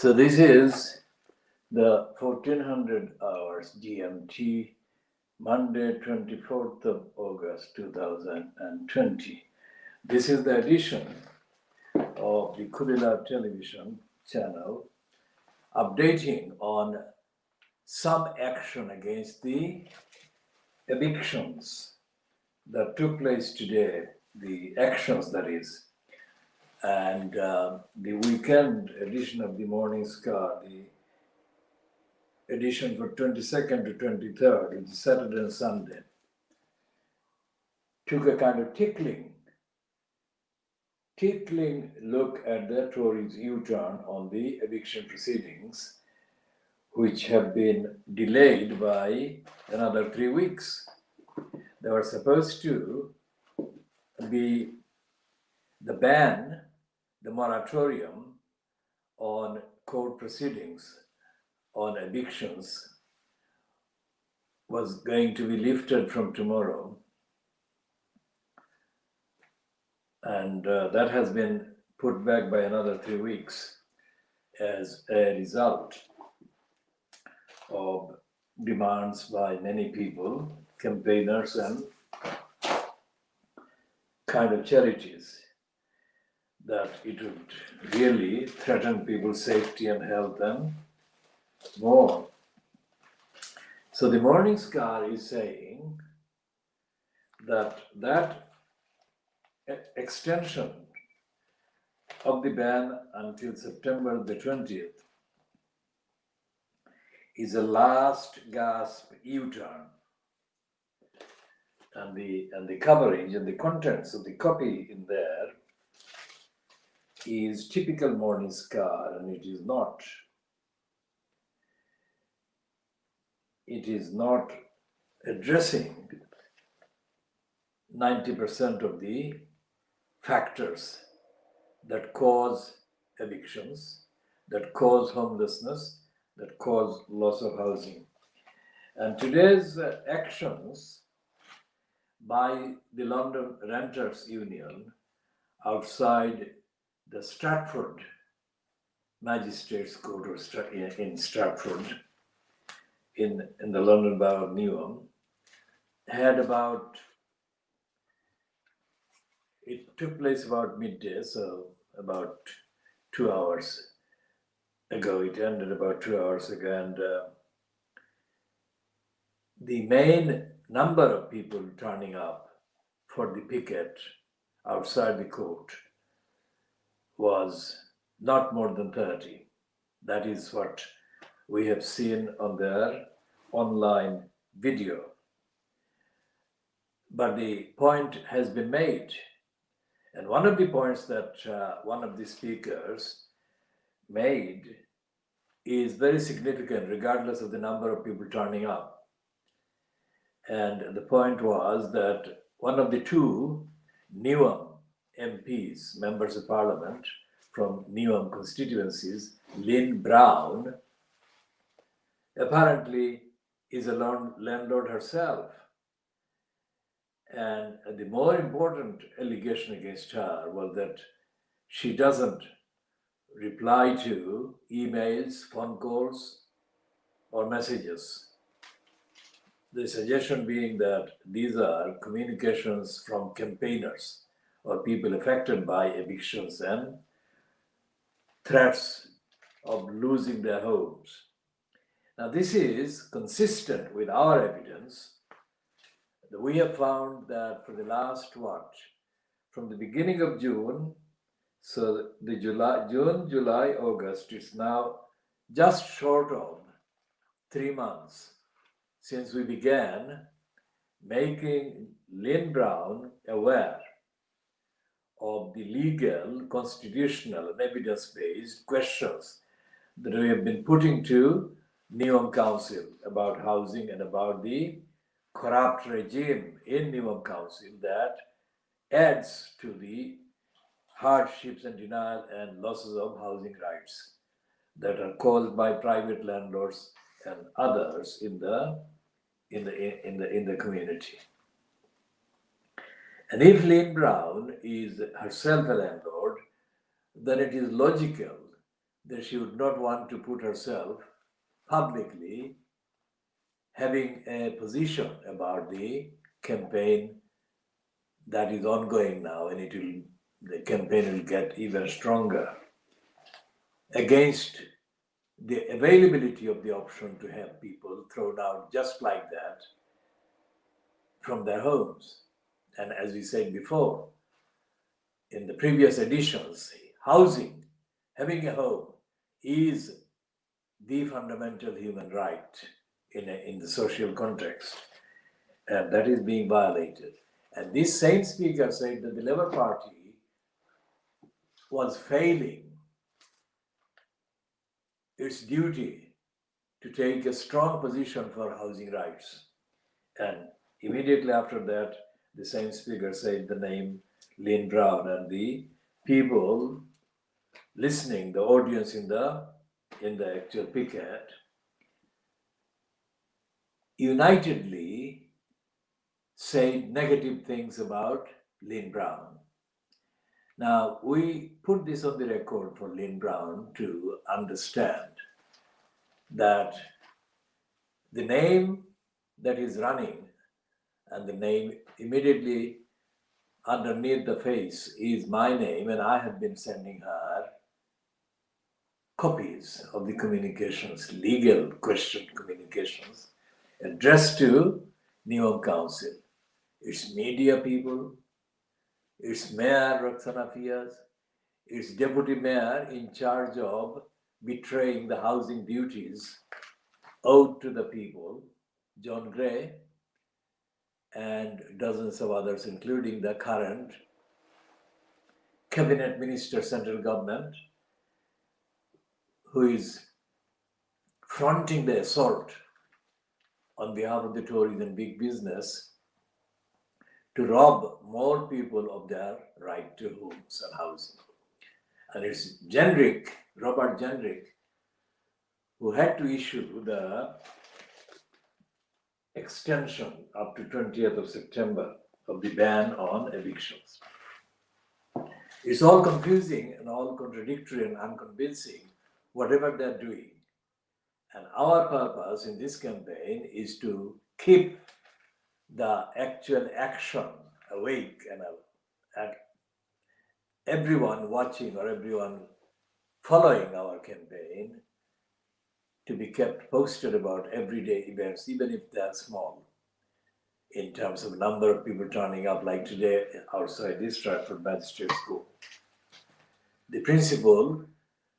So this is the 1400 hours GMT, Monday, 24th of August 2020. This is the edition of the Kulila television channel updating on some action against the evictions that took place today, the actions that is, and the weekend edition of the Morning Star, the edition for 22nd to 23rd, which is Saturday and Sunday, took a kind of tickling look at the Tories' U-turn on the eviction proceedings, which have been delayed by another 3 weeks. They were supposed to be the ban, the moratorium on court proceedings on evictions was going to be lifted from tomorrow. And that has been put back by another 3 weeks as a result of demands by many people, campaigners and kind of charities, that it would really threaten people's safety and health and more. So the Morning Star is saying that extension of the ban until September the 20th is a last gasp U-turn. And the coverage and the contents of the copy in there is typical Morning Star, and it is not addressing 90% of the factors that cause evictions, that cause homelessness, that cause loss of housing. And today's actions by the London Renters Union outside the Stratford Magistrates Court in Stratford, in the London Borough of Newham, it took place about midday, so about 2 hours ago. It ended about 2 hours ago, and the main number of people turning up for the picket outside the court was not more than 30. That is what we have seen on their online video. But the point has been made. And one of the points that one of the speakers made is very significant, regardless of the number of people turning up. And the point was that one of the two Newham MPs, members of parliament from Newham constituencies, Lynn Brown, apparently is a landlord herself. And the more important allegation against her was that she doesn't reply to emails, phone calls, or messages. The suggestion being that these are communications from campaigners or people affected by evictions and threats of losing their homes. Now, this is consistent with our evidence. We have found that for the last from the beginning of June, so the June, July, August, it's now just short of 3 months since we began making Lynn Brown aware of the legal, constitutional, and evidence-based questions that we have been putting to Newham Council about housing and about the corrupt regime in Newham Council that adds to the hardships and denial and losses of housing rights that are caused by private landlords and others in the community. And if Lynn Brown is herself a landlord, then it is logical that she would not want to put herself publicly having a position about the campaign that is ongoing now, and the campaign will get even stronger against the availability of the option to have people thrown out just like that from their homes. And as we said before, in the previous editions, housing, having a home, is the fundamental human right in the social context, and that is being violated. And this same speaker said that the Labour Party was failing its duty to take a strong position for housing rights. And immediately after that, the same speaker said the name Lynn Brown, and the people listening, the audience in the actual picket, unitedly said negative things about Lynn Brown. Now, we put this on the record for Lynn Brown to understand that the name that is running and the name immediately underneath the face is my name, and I have been sending her copies of the communications, legal question communications, addressed to Neom Council, its media people, its mayor Roxana Fiaz, its deputy mayor in charge of betraying the housing duties owed to the people, John Gray, and dozens of others, including the current cabinet minister, central government, who is fronting the assault on behalf of the Tories and big business to rob more people of their right to homes and housing. And it's Robert Jenrick, who had to issue the extension up to 20th of September of the ban on evictions. It's all confusing and all contradictory and unconvincing, whatever they're doing. And our purpose in this campaign is to keep the actual action awake and everyone watching or everyone following our campaign to be kept posted about everyday events, even if they are small, in terms of number of people turning up, like today outside this Stratford Magistrate School. The principle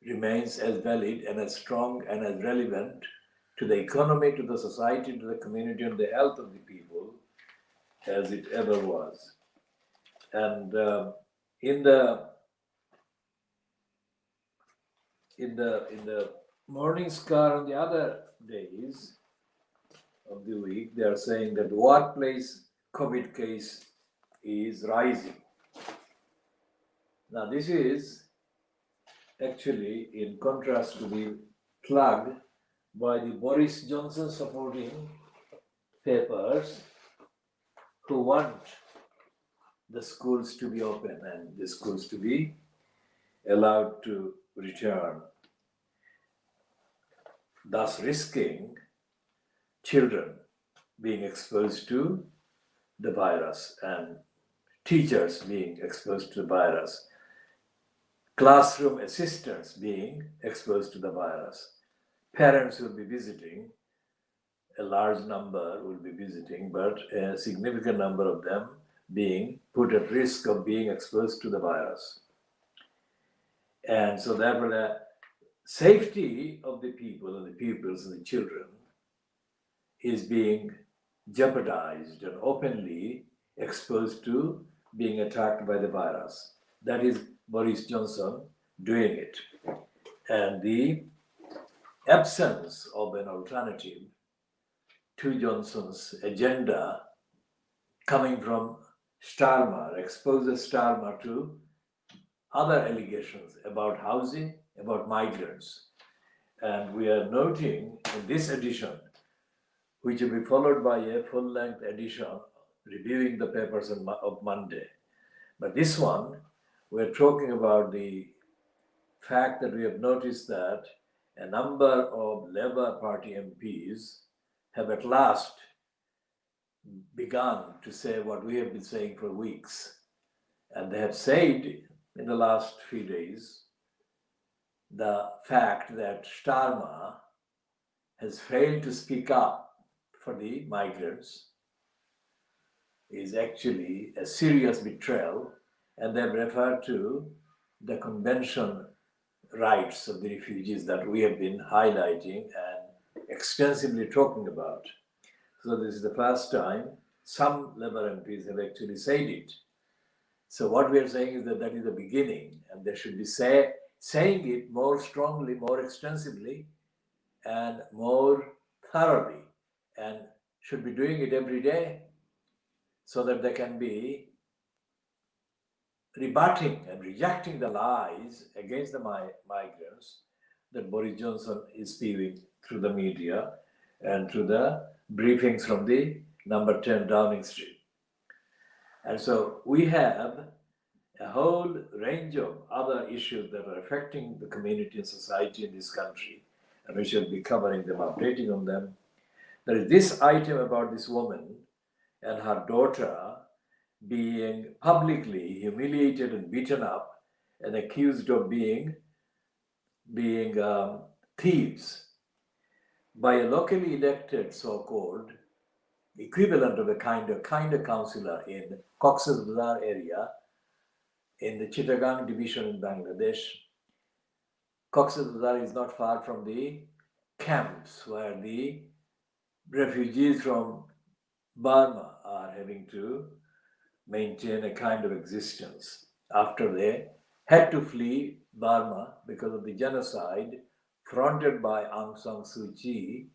remains as valid and as strong and as relevant to the economy, to the society, to the community, and the health of the people as it ever was. And in the morning scar on the other days of the week, they are saying that the workplace COVID case is rising. Now, this is actually in contrast to the plug by the Boris Johnson supporting papers who want the schools to be open and the schools to be allowed to return, thus risking children being exposed to the virus and teachers being exposed to the virus, classroom assistants being exposed to the virus. Parents will be visiting, a large number will be visiting, but a significant number of them being put at risk of being exposed to the virus. And so therefore the safety of the people and the pupils and the children is being jeopardized and openly exposed to being attacked by the virus. That is Boris Johnson doing it. And the absence of an alternative to Johnson's agenda coming from Starmer exposes Starmer to other allegations about housing, about migrants. And we are noting in this edition, which will be followed by a full-length edition reviewing the papers of Monday. But this one, we're talking about the fact that we have noticed that a number of Labour Party MPs have at last begun to say what we have been saying for weeks. And they have said in the last few days the fact that Starmer has failed to speak up for the migrants is actually a serious betrayal, and they've referred to the convention rights of the refugees that we have been highlighting and extensively talking about. So this is the first time some Labour MPs have actually said it. So what we are saying is that that is the beginning, and they should be saying it more strongly, more extensively, and more thoroughly, and should be doing it every day so that they can be rebutting and rejecting the lies against the migrants that Boris Johnson is spewing through the media and through the briefings from the number 10 Downing Street. And so we have a whole range of other issues that are affecting the community and society in this country, and we shall be covering them, updating on them. There is this item about this woman and her daughter being publicly humiliated and beaten up and accused of being thieves by a locally elected so-called equivalent of a kind of councillor in Cox's Bazar area in the Chittagong division in Bangladesh. Cox's Bazar is not far from the camps where the refugees from Burma are having to maintain a kind of existence after they had to flee Burma because of the genocide fronted by Aung San Suu Kyi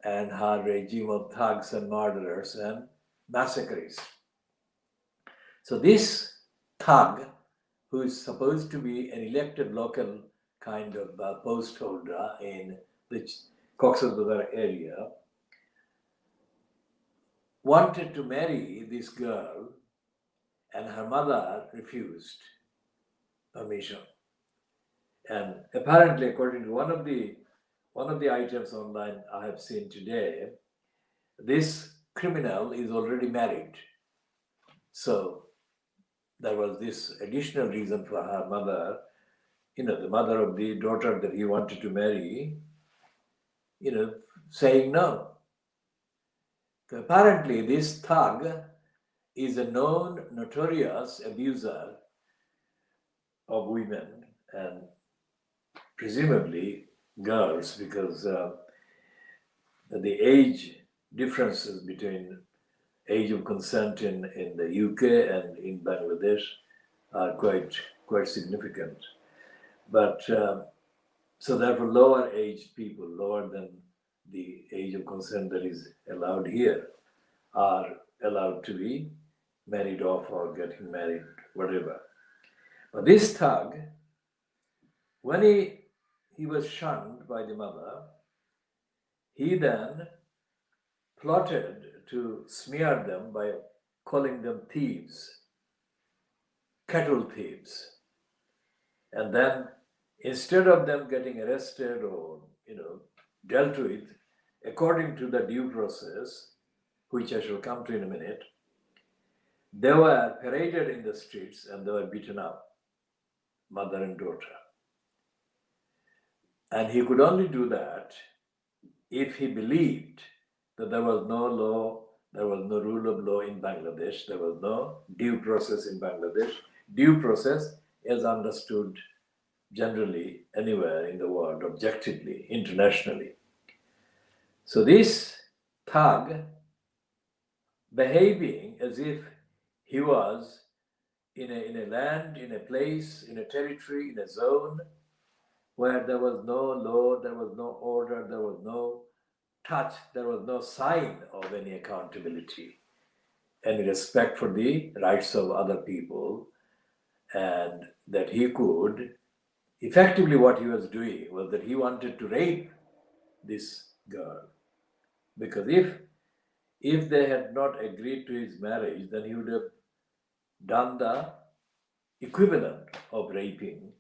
and her regime of thugs and murderers and massacres. So this thug, who is supposed to be an elected local kind of post holder in the Cox's Bazar area, wanted to marry this girl, and her mother refused permission. And apparently, according to one of the items online I have seen today, this criminal is already married. So there was this additional reason for her mother, the mother of the daughter that he wanted to marry, saying no. So apparently, this thug is a known, notorious abuser of women and presumably girls, because the age differences between age of consent in the UK and in Bangladesh are quite significant. But so therefore lower aged people, lower than the age of consent that is allowed here, are allowed to be married off or getting married, whatever. But this thug, when he was shunned by the mother, he then plotted to smear them by calling them thieves, cattle thieves. And then instead of them getting arrested or dealt with according to the due process, which I shall come to in a minute, they were paraded in the streets and they were beaten up, mother and daughter. And he could only do that if he believed that there was no law, there was no rule of law in Bangladesh, there was no due process in Bangladesh. Due process is understood generally anywhere in the world, objectively, internationally. So this thug, behaving as if he was in a land, in a place, in a territory, in a zone where there was no law, there was no order, there was no touch, there was no sign of any accountability, any respect for the rights of other people, and that he could, effectively what he was doing was that he wanted to rape this girl. Because if they had not agreed to his marriage, then he would have done the equivalent of raping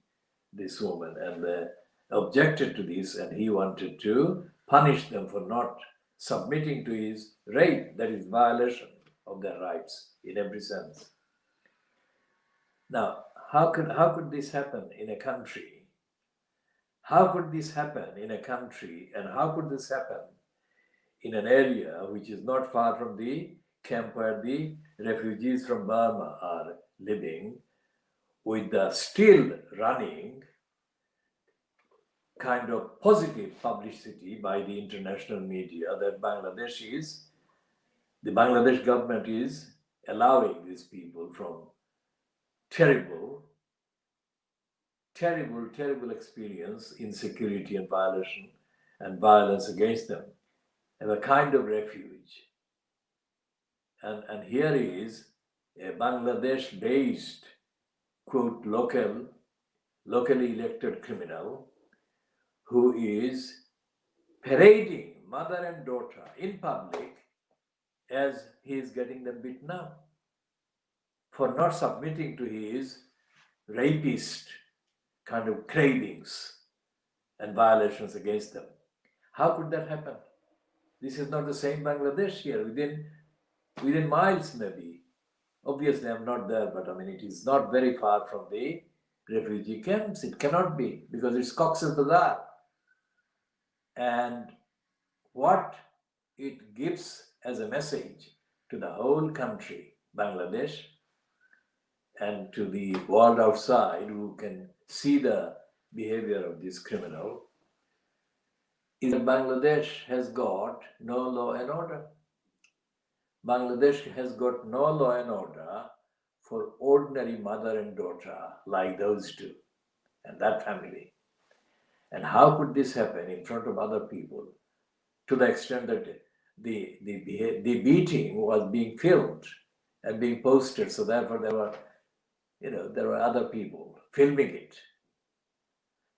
this woman, and they objected to this, and he wanted to punish them for not submitting to his rape, that is violation of their rights in every sense. Now, how could this happen in a country? How could this happen in a country, and how could this happen in an area which is not far from the camp where the refugees from Burma are living, with the still running kind of positive publicity by the international media that the Bangladesh government is allowing these people from terrible, terrible, terrible experience, insecurity and violation and violence against them, as a kind of refuge. And here is a Bangladesh based, quote, locally elected criminal who is parading mother and daughter in public as he is getting them beaten up for not submitting to his rapist kind of cravings and violations against them. How could that happen? This is not the same Bangladesh here, within miles maybe. Obviously, I'm not there, but I mean, it is not very far from the refugee camps. It cannot be, because it's Cox's Bazar. And what it gives as a message to the whole country, Bangladesh, and to the world outside who can see the behavior of this criminal, is that Bangladesh has got no law and order. Bangladesh has got no law and order for ordinary mother and daughter like those two and that family. And how could this happen in front of other people, to the extent that the beating was being filmed and being posted, so therefore there were other people filming it.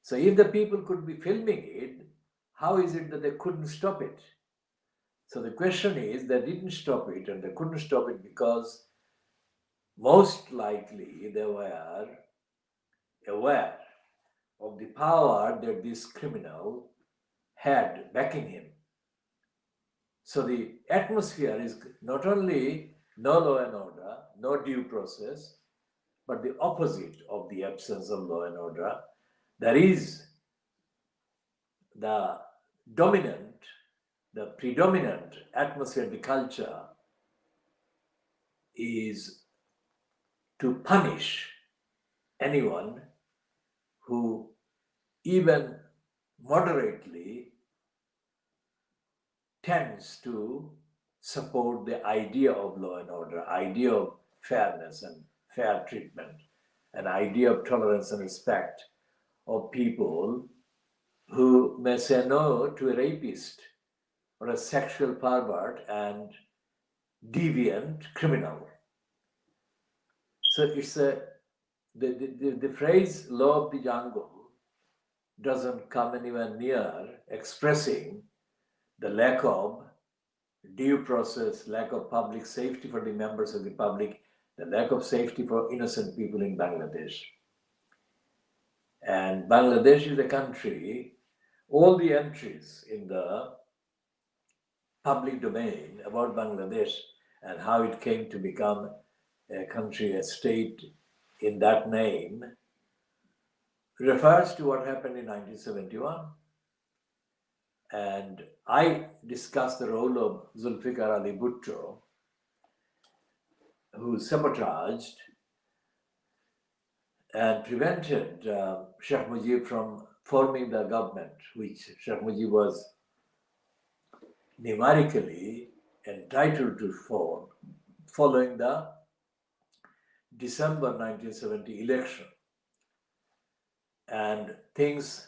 So if the people could be filming it, how is it that they couldn't stop it? So the question is, they didn't stop it, and they couldn't stop it because most likely they were aware of the power that this criminal had backing him. So the atmosphere is not only no law and order, no due process, but the opposite of the absence of law and order. There is the predominant atmosphere, the culture is to punish anyone who even moderately tends to support the idea of law and order, idea of fairness and fair treatment, an idea of tolerance and respect of people who may say no to a rapist or a sexual pervert and deviant criminal. So it's the phrase law of the jungle doesn't come anywhere near expressing the lack of due process, lack of public safety for the members of the public, the lack of safety for innocent people in Bangladesh. And Bangladesh is a country, all the entries in the public domain about Bangladesh and how it came to become a country, a state in that name, refers to what happened in 1971. And I discussed the role of Zulfikar Ali Bhutto, who sabotaged and prevented Sheikh Mujib from forming the government, which Sheikh Mujib was numerically entitled to form following the December 1970 election. And things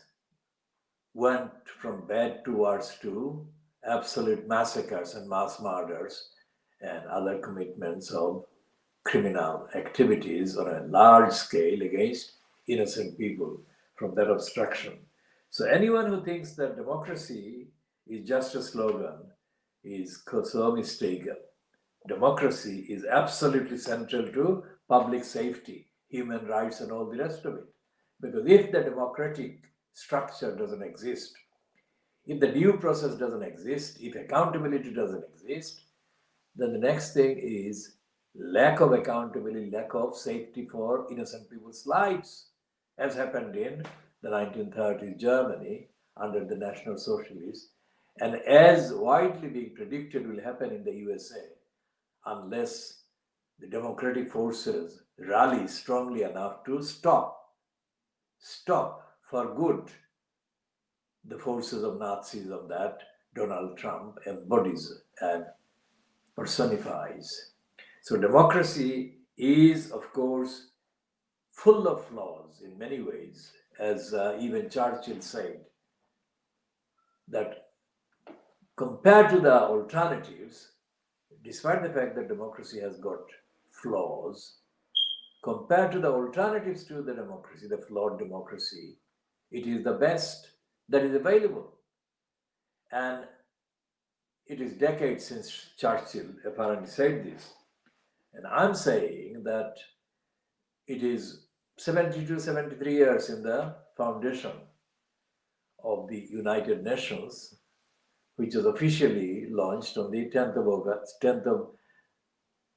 went from bad to worse to absolute massacres and mass murders and other commitments of criminal activities on a large scale against innocent people from that obstruction. So anyone who thinks that democracy is just a slogan is so mistaken. Democracy is absolutely central to public safety, human rights, and all the rest of it. Because if the democratic structure doesn't exist, if the due process doesn't exist, if accountability doesn't exist, then the next thing is lack of accountability, lack of safety for innocent people's lives, as happened in the 1930s Germany under the National Socialists, and as widely being predicted will happen in the USA unless the democratic forces rally strongly enough to stop for good the forces of Nazism that Donald Trump embodies and personifies. So, democracy is, of course, full of flaws in many ways, as even Churchill said, that compared to the alternatives, despite the fact that democracy has got flaws, compared to the alternatives to the democracy, the flawed democracy, it is the best that is available. And it is decades since Churchill apparently said this. And I'm saying that it is 72, 73 years in the foundation of the United Nations, which was officially launched on the 10th of August, 10th of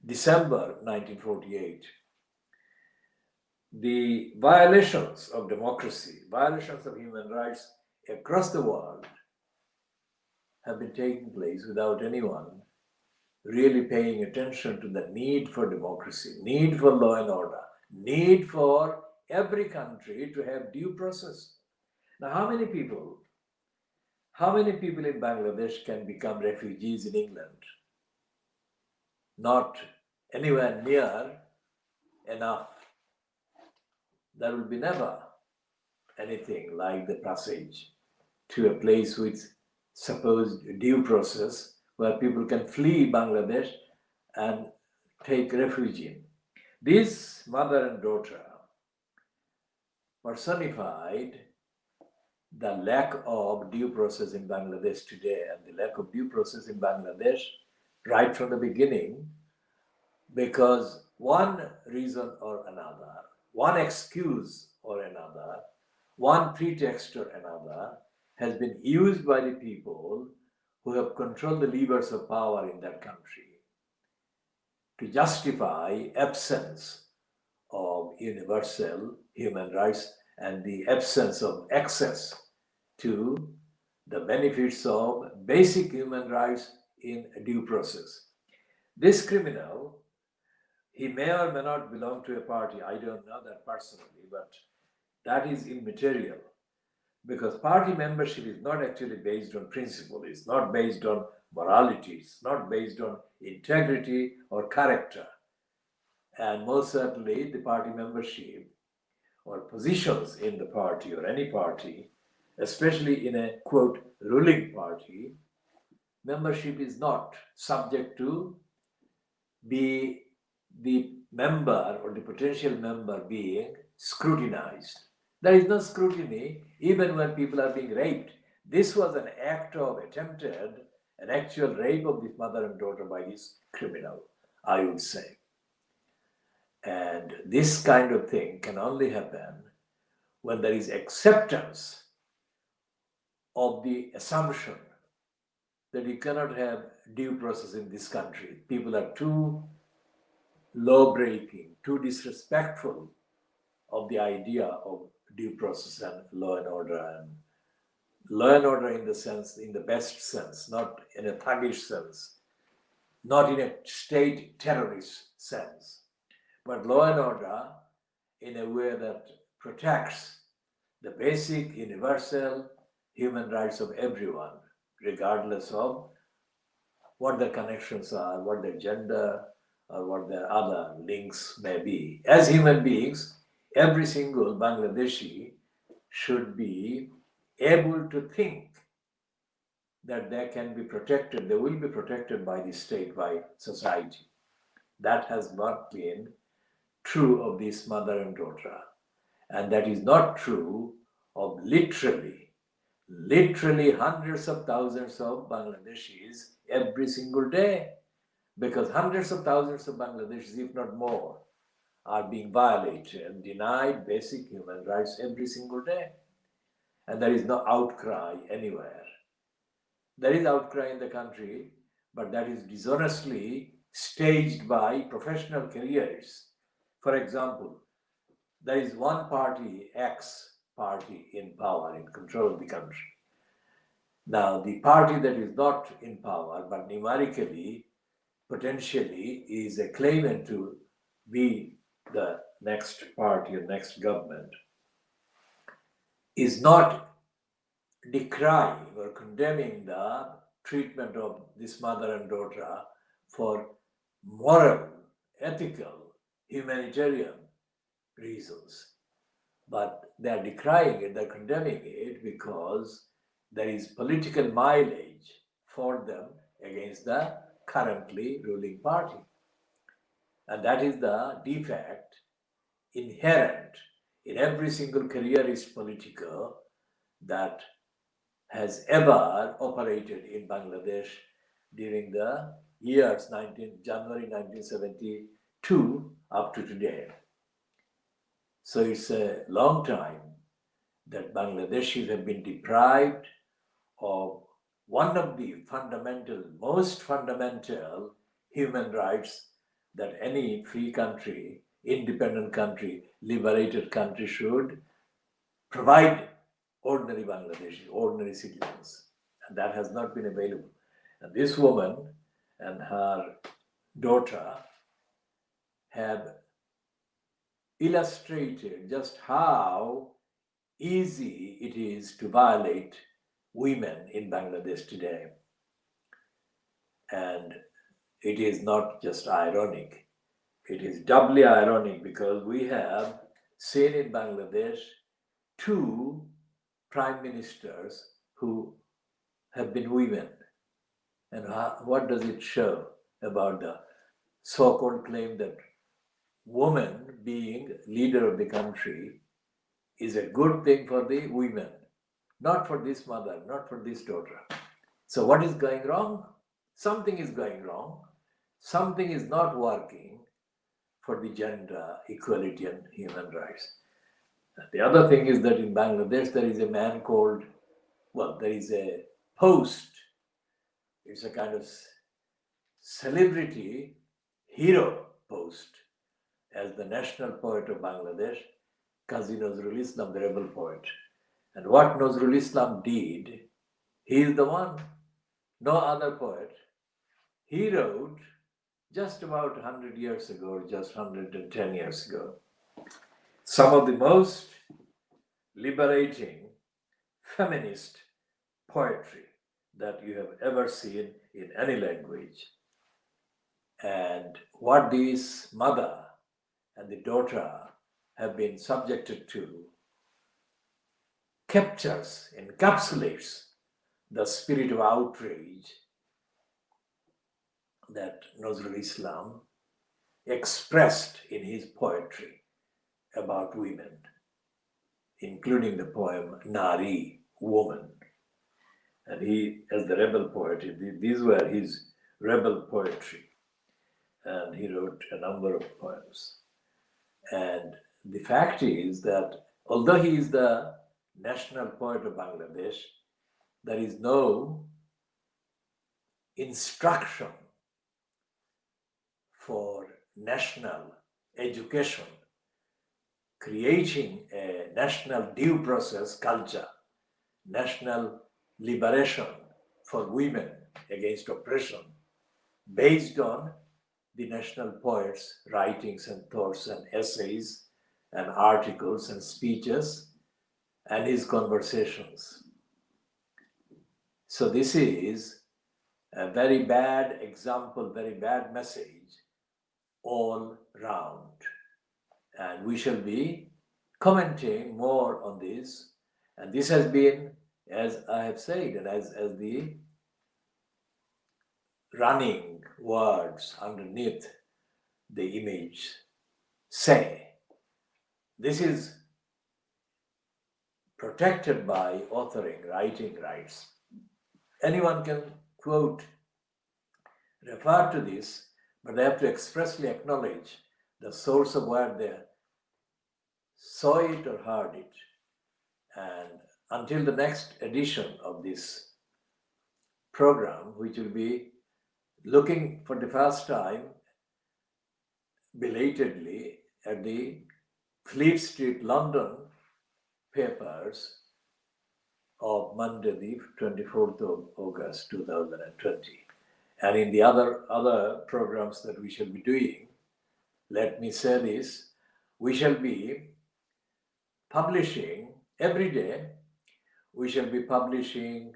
December 1948. The violations of democracy, violations of human rights across the world have been taking place without anyone really paying attention to the need for democracy, need for law and order, need for every country to have due process. Now, how many people in Bangladesh can become refugees in England? Not anywhere near enough. There will be never anything like the passage to a place with supposed due process where people can flee Bangladesh and take refuge in. This mother and daughter personified the lack of due process in Bangladesh today, and the lack of due process in Bangladesh right from the beginning, because one reason or another, one excuse or another, one pretext or another has been used by the people who have controlled the levers of power in that country to justify absence of universal human rights and the absence of access to the benefits of basic human rights in due process. This criminal, he may or may not belong to a party, I don't know that personally, but that is immaterial, because party membership is not actually based on principle, it's not based on morality, it's not based on integrity or character. And most certainly, the party membership or positions in the party or any party, especially in a quote ruling party, membership is not subject to be the member or the potential member being scrutinized. There is no scrutiny even when people are being raped. This was an act of an actual rape of this mother and daughter by this criminal, I would say. And this kind of thing can only happen when there is acceptance of the assumption that you cannot have due process in this country. People are too law-breaking, too disrespectful of the idea of due process and law and order. And law and order in the sense, in the best sense, not in a thuggish sense, not in a state terrorist sense, but law and order in a way that protects the basic universal human rights of everyone, regardless of what their connections are, what their gender, or what their other links may be. As human beings, every single Bangladeshi should be able to think that they can be protected, they will be protected by the state, by society. That has not been true of this mother and daughter. And that is not true of literally hundreds of thousands of Bangladeshis every single day. Because hundreds of thousands of Bangladeshis, if not more, are being violated and denied basic human rights every single day. And there is no outcry anywhere. There is outcry in the country, but that is dishonestly staged by professional careers. For example, there is one party, X party, in power, in control of the country. Now, the party that is not in power, but numerically, potentially, is a claimant to be the next party or next government, is not decrying or condemning the treatment of this mother and daughter for moral, ethical, humanitarian reasons. But they are decrying it, they're condemning it because there is political mileage for them against the currently ruling party. And that is the defect inherent in every single careerist political that has ever operated in Bangladesh during the years January 1972 up to today. So it's a long time that Bangladeshis have been deprived of one of the most fundamental human rights that any free country, independent country, liberated country should provide ordinary Bangladeshis, ordinary citizens. And that has not been available. And this woman and her daughter have illustrated just how easy it is to violate women in Bangladesh today. And it is not just ironic, it is doubly ironic because we have seen in Bangladesh two prime ministers who have been women. And what does it show about the so-called claim that woman being leader of the country is a good thing for the women, not for this mother, not for this daughter. So what is going wrong? Something is going wrong. Something is not working for the gender equality and human rights. The other thing is that in Bangladesh there is a man called, there is a post. It's a kind of celebrity hero post as the national poet of Bangladesh, Qazi Nazrul Islam, the rebel poet. And what Nazrul Islam did, he is the one, no other poet. He wrote just about 100 years ago, or just 110 years ago, some of the most liberating feminist poetry that you have ever seen in any language. And what this mother and the daughter have been subjected to captures, encapsulates the spirit of outrage that Nazrul Islam expressed in his poetry about women, including the poem Nari, woman. And he, as the rebel poet, these were his rebel poetry. And he wrote a number of poems. And the fact is that although he is the national poet of Bangladesh, there is no instruction for national education, creating a national due process culture, national liberation for women against oppression, based on the national poet's writings and thoughts and essays and articles and speeches and his conversations. So this is a very bad example, very bad message all round. And we shall be commenting more on this. And this has been, as I have said, and as the running words underneath the image say, this is protected by authoring, writing rights. Anyone can quote, refer to this, but they have to expressly acknowledge the source of where they saw it or heard it. And until the next edition of this program, which will be looking for the first time belatedly at the Fleet Street, London papers of Monday, the 24th of August 2020. And in the other programs that we shall be doing, let me say this, we shall be publishing every day, we shall be publishing,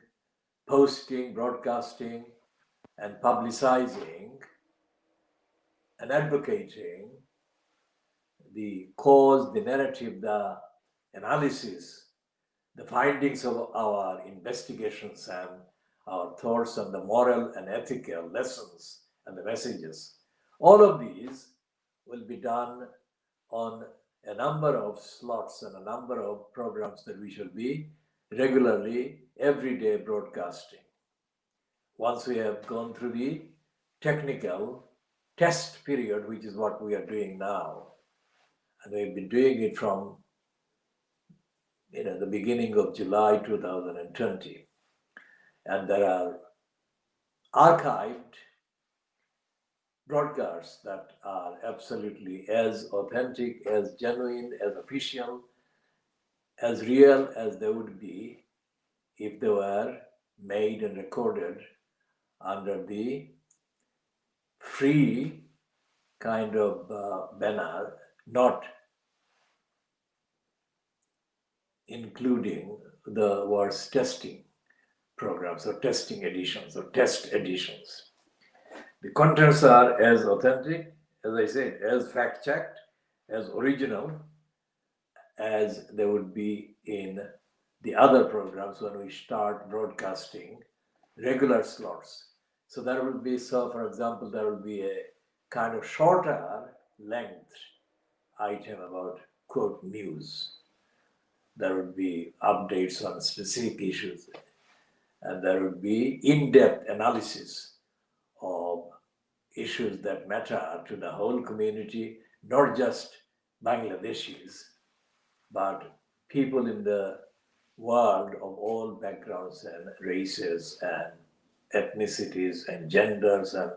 posting, broadcasting, and publicizing and advocating the cause, the narrative, the analysis, the findings of our investigations and our thoughts on the moral and ethical lessons and the messages. All of these will be done on a number of slots and a number of programs that we shall be regularly, every day broadcasting. Once we have gone through the technical test period, which is what we are doing now, and we've been doing it from the beginning of July 2020, and there are archived broadcasts that are absolutely as authentic, as genuine, as official, as real as they would be if they were made and recorded under the free kind of banner, not including the words testing programs or testing editions or test editions. The contents are as authentic, as I said, as fact-checked, as original as they would be in the other programs when we start broadcasting regular slots. So there will be, for example, there will be a kind of shorter length item about, quote, news. There would be updates on specific issues, and there would be in-depth analysis of issues that matter to the whole community, not just Bangladeshis, but people in the world of all backgrounds and races and ethnicities and genders and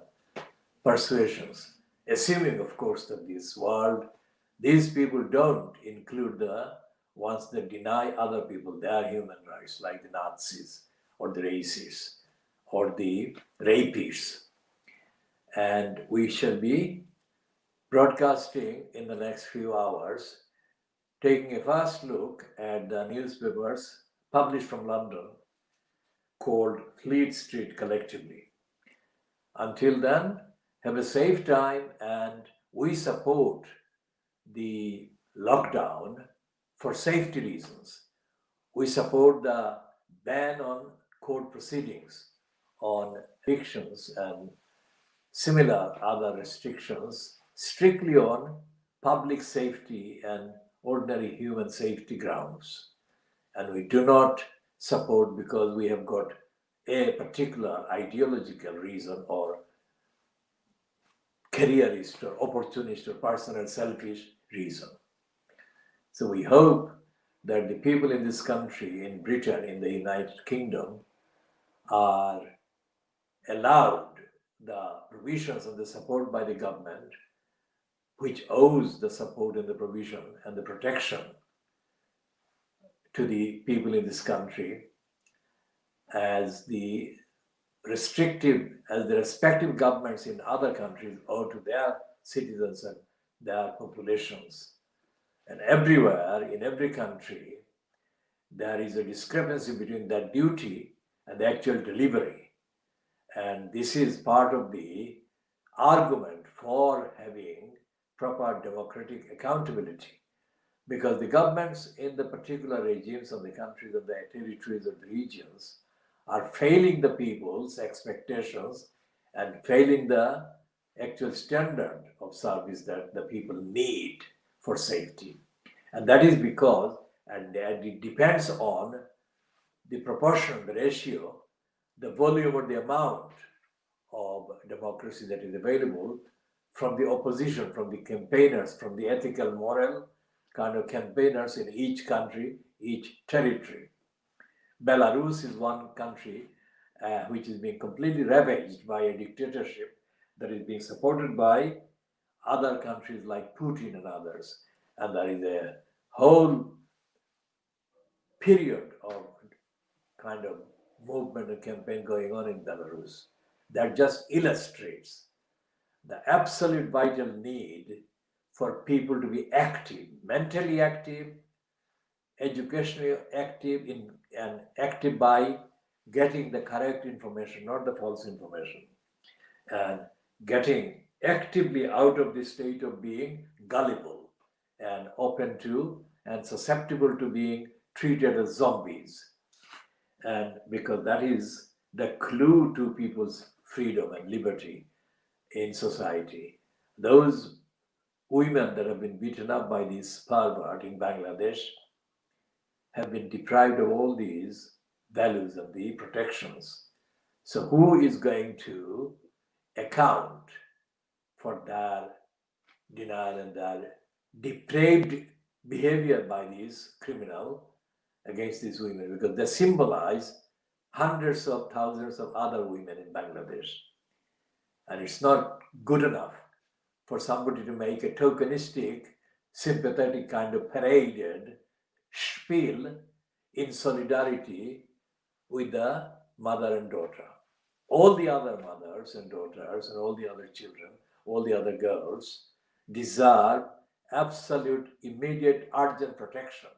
persuasions, assuming, of course, that this world, these people don't include the ones that deny other people their human rights, like the Nazis or the racists or the rapists. And we shall be broadcasting in the next few hours, taking a first look at the newspapers published from London called Fleet Street collectively. Until then, have a safe time, and we support the lockdown for safety reasons. We support the ban on court proceedings, on evictions and similar other restrictions, strictly on public safety and ordinary human safety grounds. And we do not support because we have got a particular ideological reason or careerist or opportunist or personal selfish reason. So we hope that the people in this country, in Britain, in the United Kingdom, are allowed the provisions and the support by the government, which owes the support and the provision and the protection to the people in this country, as the respective governments in other countries owe to their citizens and their populations. And everywhere, in every country, there is a discrepancy between that duty and the actual delivery. And this is part of the argument for having proper democratic accountability. Because the governments in the particular regimes of the countries of the territories of the regions are failing the people's expectations and failing the actual standard of service that the people need for safety. And that is because, and it depends on the proportion, the ratio, the volume or the amount of democracy that is available from the opposition, from the campaigners, from the ethical, moral kind of campaigners in each country, each territory. Belarus is one country which is being completely ravaged by a dictatorship that is being supported by other countries like Putin and others. And there is a whole period of kind of movement and campaign going on in Belarus that just illustrates the absolute vital need for people to be active, mentally active, educationally active, and active by getting the correct information, not the false information, and getting actively out of the state of being gullible and open to and susceptible to being treated as zombies. And because that is the clue to people's freedom and liberty in society. Those women that have been beaten up by these pervert in Bangladesh have been deprived of all these values and the protections. So who is going to account for their denial and their depraved behavior by these criminals against these women? Because they symbolize hundreds of thousands of other women in Bangladesh. And it's not good enough for somebody to make a tokenistic, sympathetic kind of paraded spiel in solidarity with the mother and daughter. All the other mothers and daughters and all the other children, all the other girls deserve absolute, immediate, urgent protection.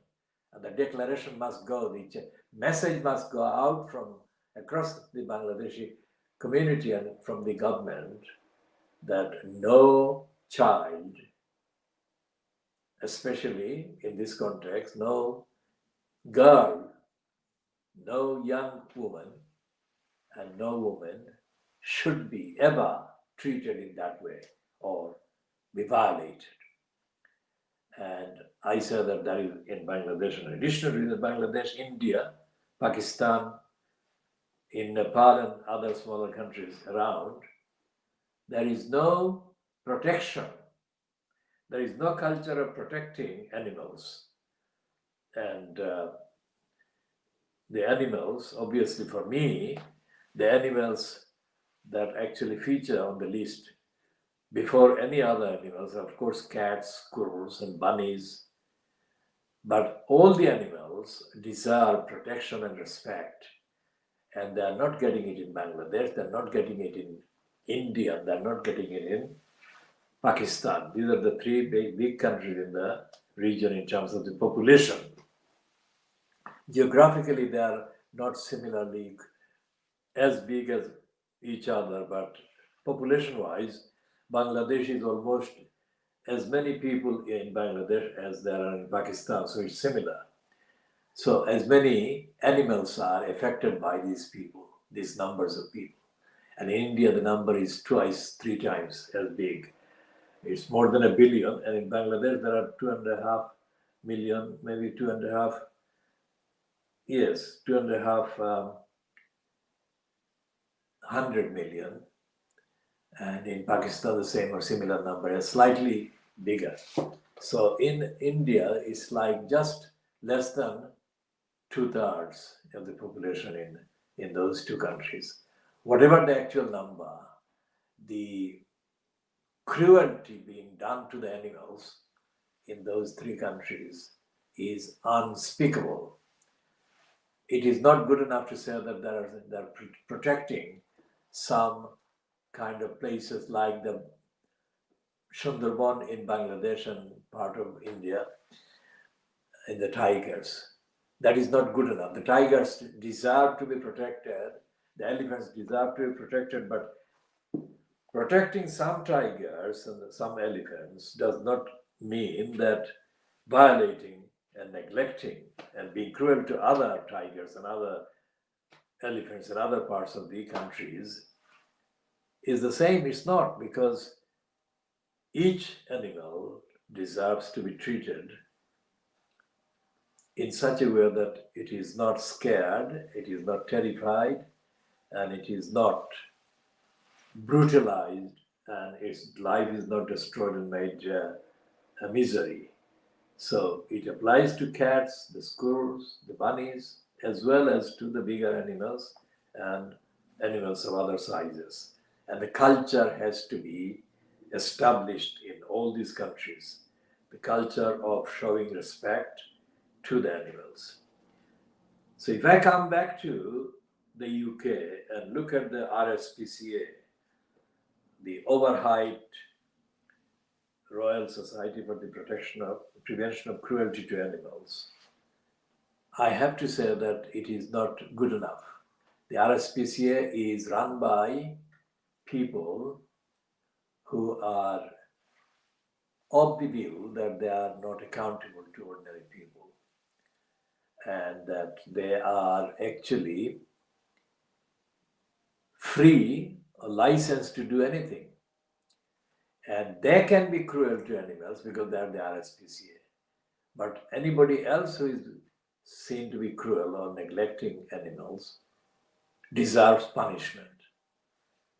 And the declaration must go, the message must go out from across the Bangladeshi community and from the government that no child, especially in this context, no girl, no young woman, and no woman should be ever treated in that way or be violated. And I say that that is in Bangladesh, and additionally in Bangladesh, India, Pakistan, in Nepal and other smaller countries around, there is no protection. There is no culture of protecting animals. And the animals, obviously for me, the animals that actually feature on the list before any other animals, of course, cats, squirrels, and bunnies. But all the animals deserve protection and respect. And they are not getting it in Bangladesh, they're not getting it in India, they're not getting it in Pakistan. These are the three big countries in the region in terms of the population. Geographically, they are not similarly as big as each other, but population-wise, Bangladesh is almost as many people in Bangladesh as there are in Pakistan, so it's similar. So as many animals are affected by these people, these numbers of people. And in India, the number is twice, 3 times as big. It's more than 1 billion. And in Bangladesh, there are 2.5 million, maybe 2.5, yes, 2.5 100 million. And in Pakistan, the same or similar number, slightly bigger. So in India, it's like just less than 2/3 of the population in those two countries. Whatever the actual number, the cruelty being done to the animals in those three countries is unspeakable. It is not good enough to say that they're protecting some kind of places like the Sundarban in Bangladesh and part of India in the tigers. That is not good enough. The tigers deserve to be protected, the elephants deserve to be protected, but protecting some tigers and some elephants does not mean that violating and neglecting and being cruel to other tigers and other elephants in other parts of the countries is the same. It's not, because each animal deserves to be treated in such a way that it is not scared, it is not terrified, and it is not brutalized and its life is not destroyed and made a misery. So it applies to cats, the squirrels, the bunnies, as well as to the bigger animals and animals of other sizes. And the culture has to be established in all these countries, the culture of showing respect to the animals. So if I come back to the UK and look at the RSPCA, the overhyped Royal Society for the Prevention of Cruelty to Animals, I have to say that it is not good enough. The RSPCA is run by people who are of the view that they are not accountable to ordinary people and that they are actually free or licensed to do anything. And they can be cruel to animals because they are the RSPCA. But anybody else who is seen to be cruel or neglecting animals deserves punishment.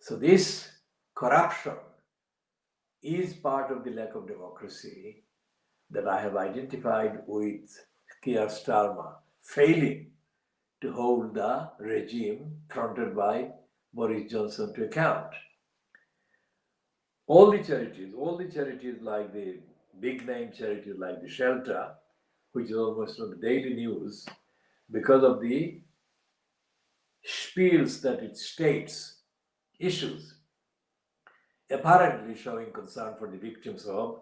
So this corruption is part of the lack of democracy that I have identified with Keir Starmer failing to hold the regime fronted by Boris Johnson to account. All the charities like the big name charities like the Shelter, which is almost on the daily news, because of the spiels that it states, issues, apparently showing concern for the victims of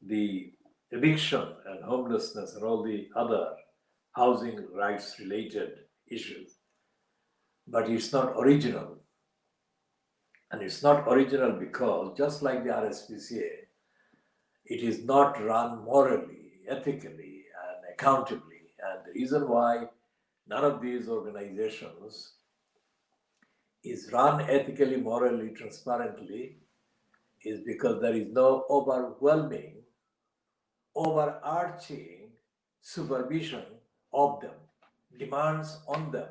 the eviction and homelessness and all the other housing rights related issues. But it's not original. And it's not original because, just like the RSPCA, it is not run morally, ethically, and accountably. And the reason why none of these organizations is run ethically, morally, transparently is because there is no overwhelming, overarching supervision of them, demands on them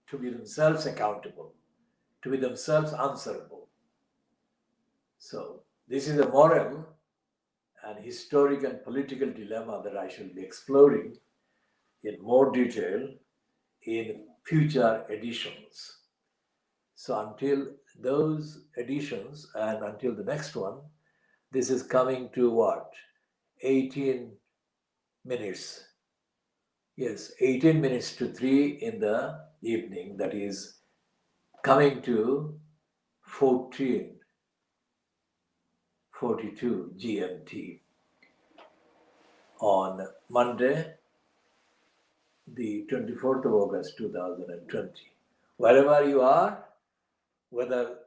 to be themselves accountable, to be themselves answerable. So, this is a moral and historic and political dilemma that I shall be exploring in more detail in future editions. So until those editions and until the next one, this is coming to what? 18 minutes. Yes, 18 minutes to 3 in the evening. That is coming to 14:42 GMT on Monday, the 24th of August 2020. Wherever you are, whether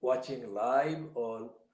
watching live or